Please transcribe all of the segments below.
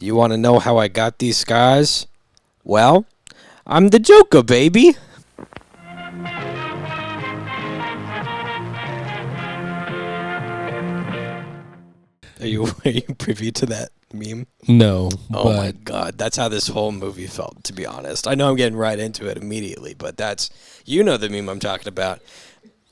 You want to know how I got these scars? Well, I'm the Joker, baby. Are you privy to that meme? No. Oh my god, that's how this whole movie felt, to be honest. I know I'm getting right into it immediately, but that's, you know, the meme I'm talking about.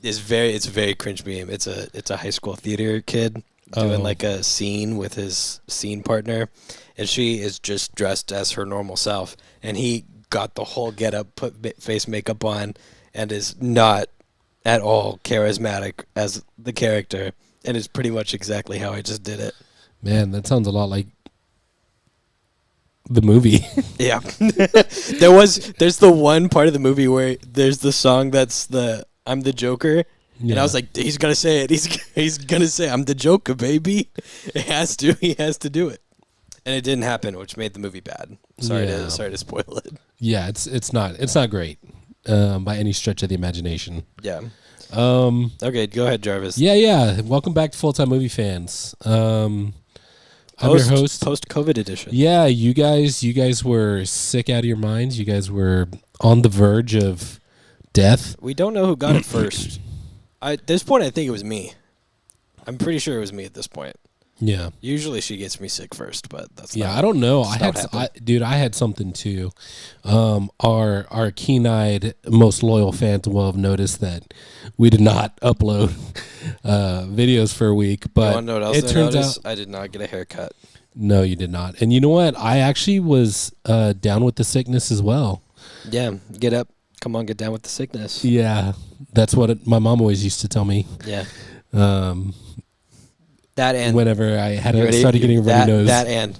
It's a very cringe meme. It's a high school theater kid doing like a scene with his scene partner, and she is just dressed as her normal self, and he got the whole get up, put face makeup on, and is not at all charismatic as the character. And it's pretty much exactly how I just did it. Man, that sounds a lot like the movie. Yeah. There's the one part of the movie where there's the song that's the I'm the Joker. Yeah. And I was like, he's gonna say it. He's gonna say I'm the Joker, baby. He has to do it. And it didn't happen, which made the movie bad. Sorry to spoil it. Yeah, it's not great by any stretch of the imagination. Yeah. Okay, go ahead, Jarvis. Yeah. Welcome back to Full Time Movie Fans. I'm your host. Post-COVID edition. Yeah, you guys were sick out of your minds. You guys were on the verge of death. We don't know who got it first. At this point, I think it was me. I'm pretty sure it was me at this point. Yeah. Usually she gets me sick first, but that's I don't know. I had something too. Our keen-eyed, most loyal fans will have noticed that we did not upload videos for a week. But you want to know what else it turns out I did not get a haircut. No, you did not. And you know what? I actually was down with the sickness as well. Yeah, get up. Come on, get down with the sickness. Yeah, that's what my mom always used to tell me. Yeah. That and whenever I started getting a runny nose. That and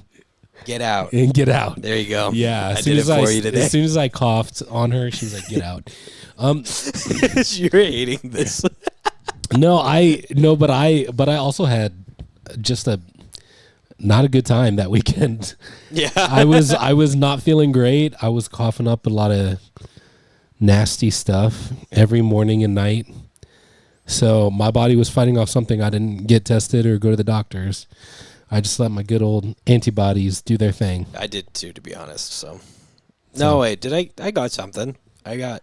get out. And get out. There you go. Yeah. I did it for you today. As soon as I coughed on her, she was like, get out. You're hating this. But I also had just not a good time that weekend. Yeah. I was not feeling great. I was coughing up a lot of nasty stuff every morning and night. So my body was fighting off something. I didn't get tested or go to the doctors. I just let my good old antibodies do their thing. I did too, to be honest. So no, wait, did I got something. I got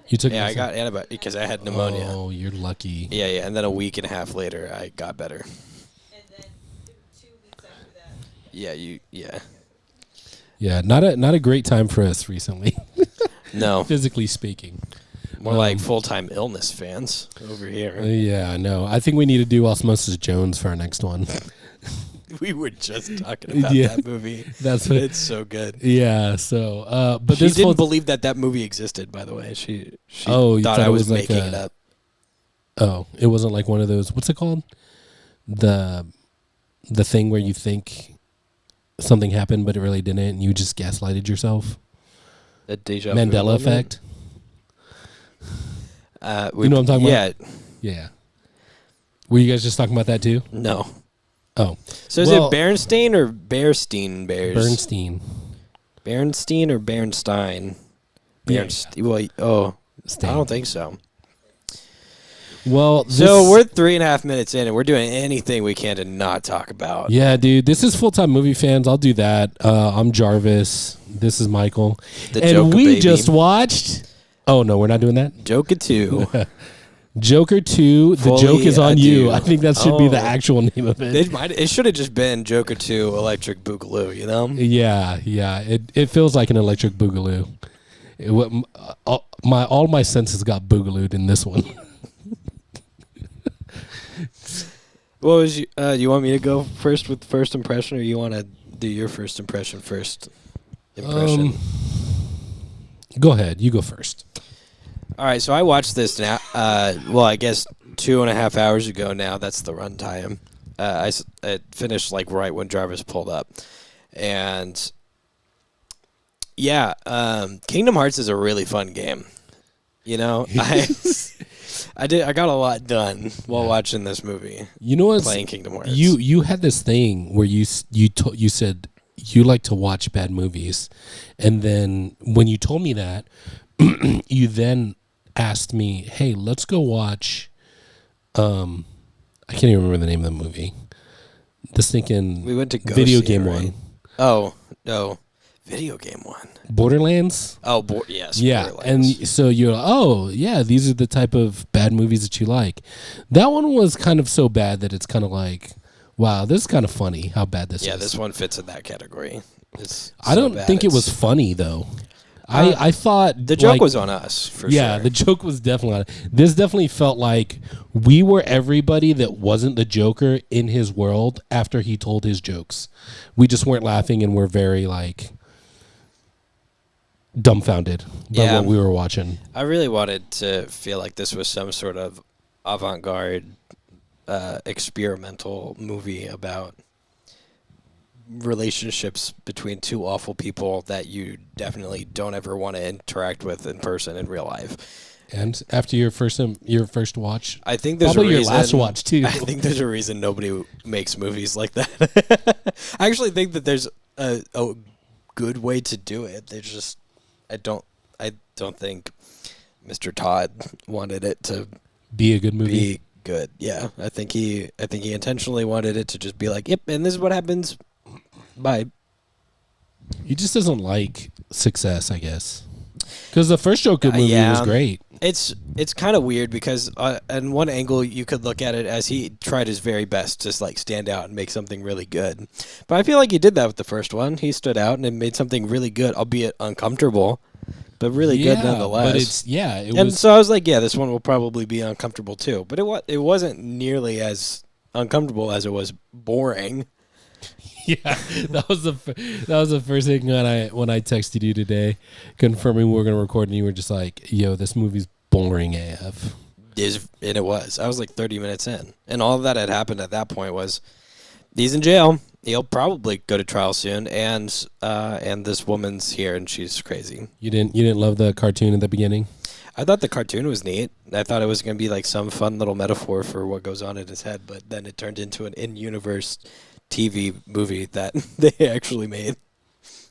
antibiotics because I had pneumonia. Oh, you're lucky. Yeah, and then a week and a half later I got better. And then 2 weeks after that. Yeah, not a great time for us recently. No. Physically speaking. More like full-time illness fans over here. Yeah, I know. I think we need to do Osmosis Jones for our next one. We were just talking about that movie. It's so good. Yeah, so but she didn't believe that movie existed, by the way. She thought I was making it up. Oh, it wasn't like one of those, what's it called? The thing where you think something happened but it really didn't and you just gaslighted yourself? The deja vu Mandela effect? You know what I'm talking about? Yeah. Were you guys just talking about that too? No. Oh. So is it Berenstein or Bearstein Bears? Bernstein. Berenstein or Bernstein? Bernstein. Well, I don't think so. Well, so we're 3.5 minutes in, and we're doing anything we can to not talk about. Yeah, dude. This is Full Time Movie Fans. I'll do that. I'm Jarvis. This is Michael. And we just watched... Oh, no, we're not doing that? Joker 2. Joker 2, The Joke is on You. I think that should be the actual name of it. It should have just been Joker 2 Electric Boogaloo, you know? Yeah. It feels like an electric boogaloo. All my senses got boogalooed in this one. What was you want me to go first with first impression, or you want to do your first impression first? Go ahead. You go first. All right, so I watched this now. I guess 2.5 hours ago now. That's the runtime. I finished like right when Jarvis pulled up, and Kingdom Hearts is a really fun game. You know, I got a lot done while watching this movie. You know what? Playing Kingdom Hearts. You had this thing where you said you like to watch bad movies, and then when you told me that, you then asked me, "Hey, let's go watch." I can't even remember the name of the movie. The stinking we went to go video see game it, right? one. Oh, no. Video game one. Borderlands. Oh, yes. Yeah, Borderlands. and so you're like, oh yeah, these are the type of bad movies that you like. That one was kind of so bad that it's kind of like, wow, this is kind of funny how bad this is. Yeah, this one fits in that category. I don't think it was funny though. I thought the joke was on us for sure. Yeah, the joke was definitely on it. This definitely felt like we were everybody that wasn't the Joker in his world after he told his jokes. We just weren't laughing and we're very like dumbfounded by what we were watching. I really wanted to feel like this was some sort of avant-garde experimental movie about relationships between two awful people that you definitely don't ever want to interact with in person in real life. And after your first watch, I think there's probably a reason, your last watch too. I think there's a reason nobody makes movies like that. I actually think that there's a good way to do it. They just I don't think Mr. Todd wanted it to be a good movie. Be good. Yeah. I think he intentionally wanted it to just be like, "Yep, and this is what happens." Bye. He just doesn't like success, I guess. Cuz the first Joker movie was great. It's kind of weird because on one angle you could look at it as he tried his very best to like stand out and make something really good. But I feel like he did that with the first one. He stood out and made something really good, albeit uncomfortable, but really good nonetheless. But so I was like, yeah, this one will probably be uncomfortable too. But it wasn't nearly as uncomfortable as it was boring. Yeah, that was the first thing when I texted you today, confirming we were going to record, and you were just like, "Yo, this movie's boring AF." And it was. I was like 30 minutes in, and all that had happened at that point was he's in jail. He'll probably go to trial soon, and this woman's here, and she's crazy. You didn't love the cartoon at the beginning? I thought the cartoon was neat. I thought it was going to be like some fun little metaphor for what goes on in his head, but then it turned into an in-universe TV movie that they actually made,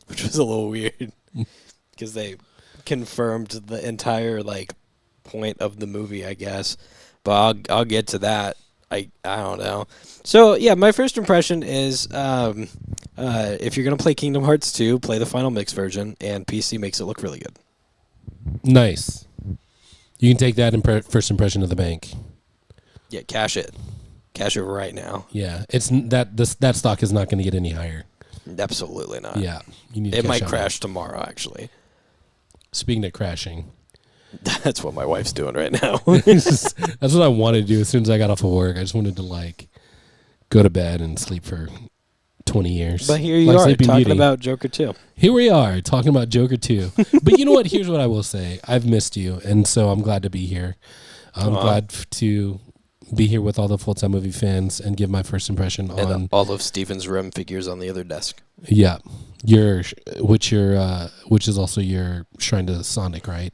which was a little weird because they confirmed the entire like point of the movie, I guess. But I'll get to that. I don't know. So yeah, my first impression is if you're gonna play Kingdom Hearts 2, play the Final Mix version, and PC makes it look really good. Nice. You can take that first impression to the bank. Yeah, cash it. Cash it right now. Yeah, it's that stock is not going to get any higher. Absolutely not. Yeah, you need. It might crash tomorrow. Actually, speaking of crashing, that's what my wife's doing right now. That's what I wanted to do as soon as I got off of work. I just wanted to like go to bed and sleep for 20 years. But here you are talking about Joker 2. Here we are talking about Joker 2. But you know what? Here's what I will say. I've missed you, and so I'm glad to be here. I'm glad to be here with all the full-time movie fans and give my first impression on all of Steven's room figures on the other desk. Yeah, which is also your Shrine to Sonic, right?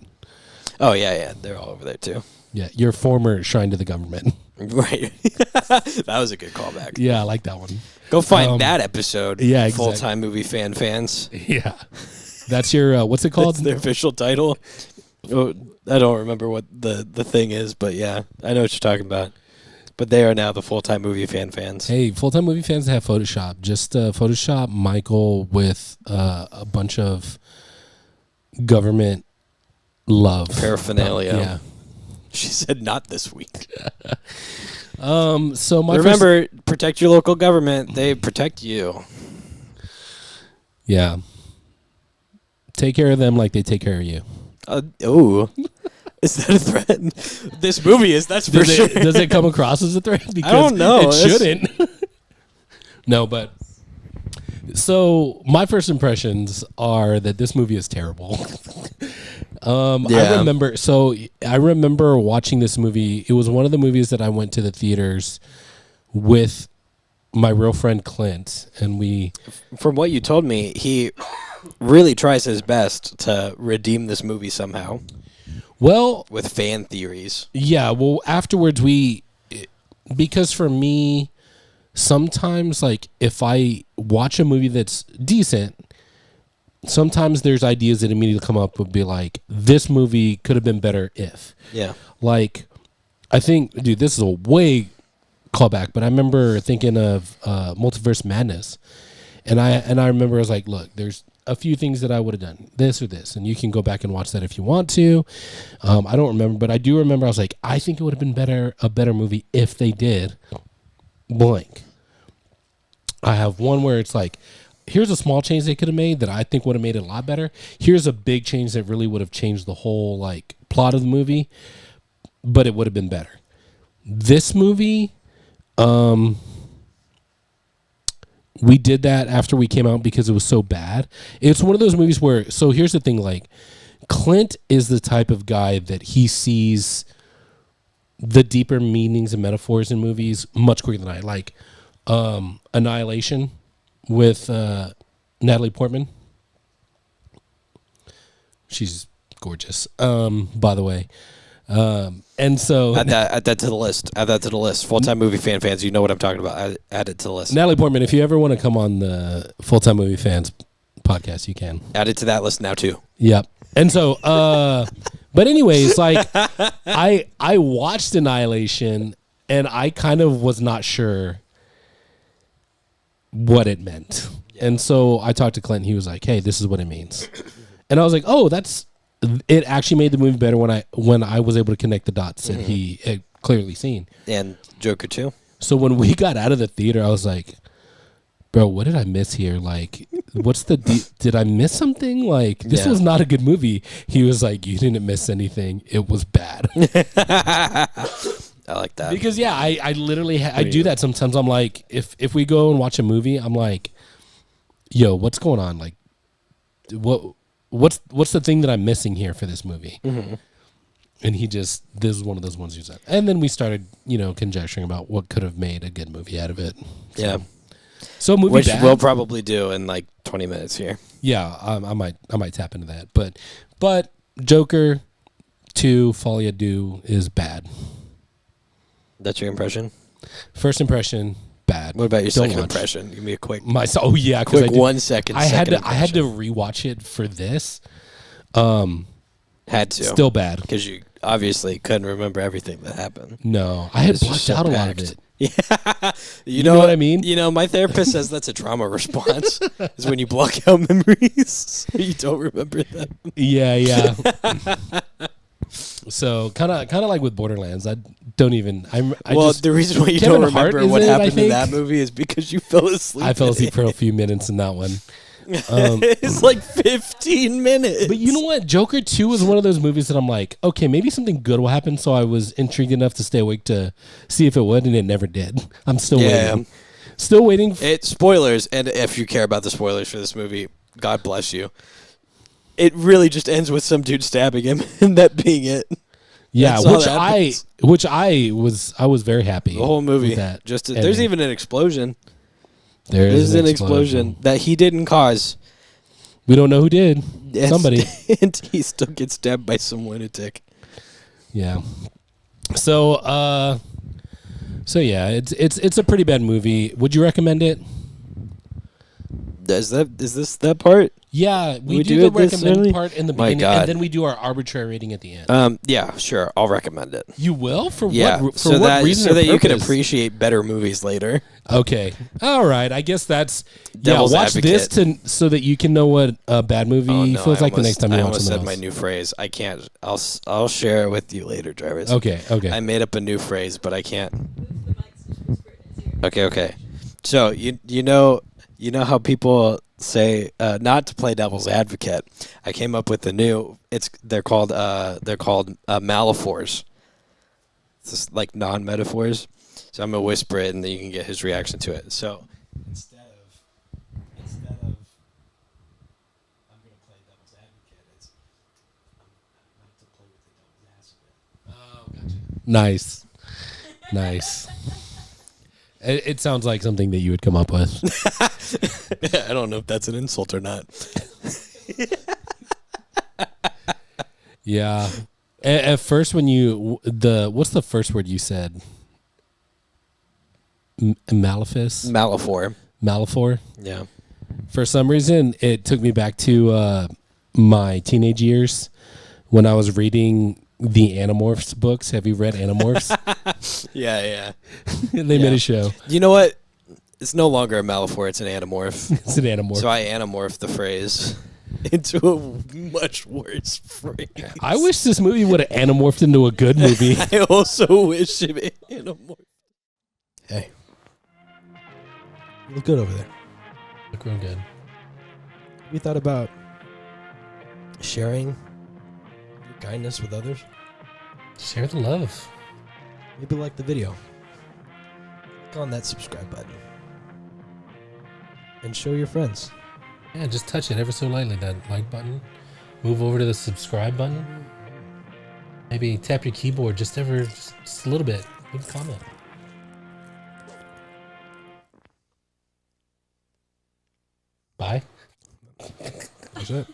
Oh yeah, they're all over there too. Yeah, your former Shrine to the Government. Right. That was a good callback. Yeah, I like that one. Go find that episode. Yeah, exactly. Full-time movie fans. Yeah, that's your what's it called? That's their official title. Oh, I don't remember what the thing is, but yeah, I know what you're talking about. But they are now the full-time movie fans. Hey, full-time movie fans have Photoshop. Just Photoshop Michael with a bunch of government love. Paraphernalia. Yeah. She said not this week. So remember, protect your local government. They protect you. Yeah. Take care of them like they take care of you. Is that a threat? This movie is, that's for sure. Does it come across as a threat? Because I don't know. It shouldn't. No, but... So, my first impressions are that this movie is terrible. I remember watching this movie. It was one of the movies that I went to the theaters with my real friend Clint, and we... From what you told me, he really tries his best to redeem this movie somehow. Well, with fan theories. Yeah, well, afterwards because for me, sometimes like if I watch a movie that's decent, sometimes there's ideas that immediately come up would be like, this movie could have been better if. Yeah. Like, I think, dude, this is a way callback, but I remember thinking of Multiverse Madness. And I remember I was like, look, there's a few things that I would have done, this or this, and you can go back and watch that if you want to. I don't remember, but I do remember I was like, I think it would have been a better movie if they did blank. I have one where it's like, here's a small change they could have made that I think would have made it a lot better. Here's a big change that really would have changed the whole like plot of the movie, but it would have been better. This movie, we did that after we came out because it was so bad. It's one of those movies where, so here's the thing, like Clint is the type of guy that he sees the deeper meanings and metaphors in movies much quicker than I. Like Annihilation with Natalie Portman. She's gorgeous, by the way. And so add that to the list. Add that to the list. Full-time movie fans, you know what I'm talking about. Add it to the list. Natalie Portman, if you ever want to come on the Full-Time Movie Fans podcast, you can. Add it to that list now too. Yep. And so, but anyways, like I watched Annihilation and I kind of was not sure what it meant. Yeah. And so I talked to Clint and he was like, hey, this is what it means. And I was like, oh, it actually made the movie better when I was able to connect the dots and he had clearly seen. And Joker too. So when we got out of the theater, I was like, bro, what did I miss here? Like, did I miss something? Like, this was not a good movie. He was like, you didn't miss anything. It was bad. I like that. Because I literally I do that sometimes. I'm like, if we go and watch a movie, I'm like, yo, what's going on? Like, what's the thing that I'm missing here for this movie? Mm-hmm. And this is one of those ones you said. And then we started, conjecturing about what could have made a good movie out of it. Yeah. So movie which bad? We'll probably do in like 20 minutes here. Yeah, I might tap into that. But Joker 2 Folie à Deux is bad. That's your impression? First impression, bad. What about your second impression? Give me a quick. Quick 1 second. I had to rewatch it for this. Had to. Still bad because you obviously couldn't remember everything that happened. No, I had blocked out a lot of it. Yeah, you know what I mean. My therapist says that's a trauma response. Is when you block out memories, so you don't remember them. Yeah. So kind of like with Borderlands, I don't even. The reason why you Kevin don't remember Hart what in it, happened in that movie is because you fell asleep. I fell asleep for a few minutes in that one. It's like 15 minutes. But you know what? Joker 2 was one of those movies that I'm like, okay, maybe something good will happen. So I was intrigued enough to stay awake to see if it would, and it never did. I'm still waiting. Still waiting. Spoilers, and if you care about the spoilers for this movie, God bless you. It really just ends with some dude stabbing him, and that being it. Yeah, which I was very happy. The whole movie. With that there's even an explosion. There's an explosion that he didn't cause. We don't know who did. Somebody. And he still gets stabbed by some lunatic. Yeah. So yeah, it's a pretty bad movie. Would you recommend it? Is this that part? Yeah, we do the recommend part in the beginning, and then we do our arbitrary rating at the end. Yeah, sure, I'll recommend it. You will? For what reason? So that you can appreciate better movies later. Okay, all right. I guess that's Devil's watch advocate. this so that you can know what a bad movie feels like the next time you watch something else. I almost said my new phrase. I can't. I'll share it with you later, Jarvis. Okay. I made up a new phrase, but I can't. Okay. So you know how people say not to play devil's advocate. I came up with a new. They're called metaphors. It's just like non-metaphors. So I'm gonna whisper it, and then you can get his reaction to it. So instead of I'm gonna play devil's advocate, it's I'm not to play with the devil's ass a bit. Oh, gotcha. Nice. It sounds like something that you would come up with. I don't know if that's an insult or not. Yeah. At first, when what's the first word you said? Malefice? Malaphor? Yeah. For some reason, it took me back to my teenage years when I was reading the Animorphs books. Have you read Animorphs? Yeah. They made a show. You know what? It's no longer a Malifaux, it's an Animorph. It's an Animorph. So I Animorphed the phrase into a much worse phrase. I wish this movie would have Animorphed into a good movie. I also wish it Animorphed. Hey. You look good over there. Look real good. Have you thought about sharing your kindness with others? Share the love. Maybe like the video. Click on that subscribe button. And show your friends. Yeah, just touch it ever so lightly, that like button. Move over to the subscribe button. Maybe tap your keyboard just a little bit. Leave a comment. Bye. That's it.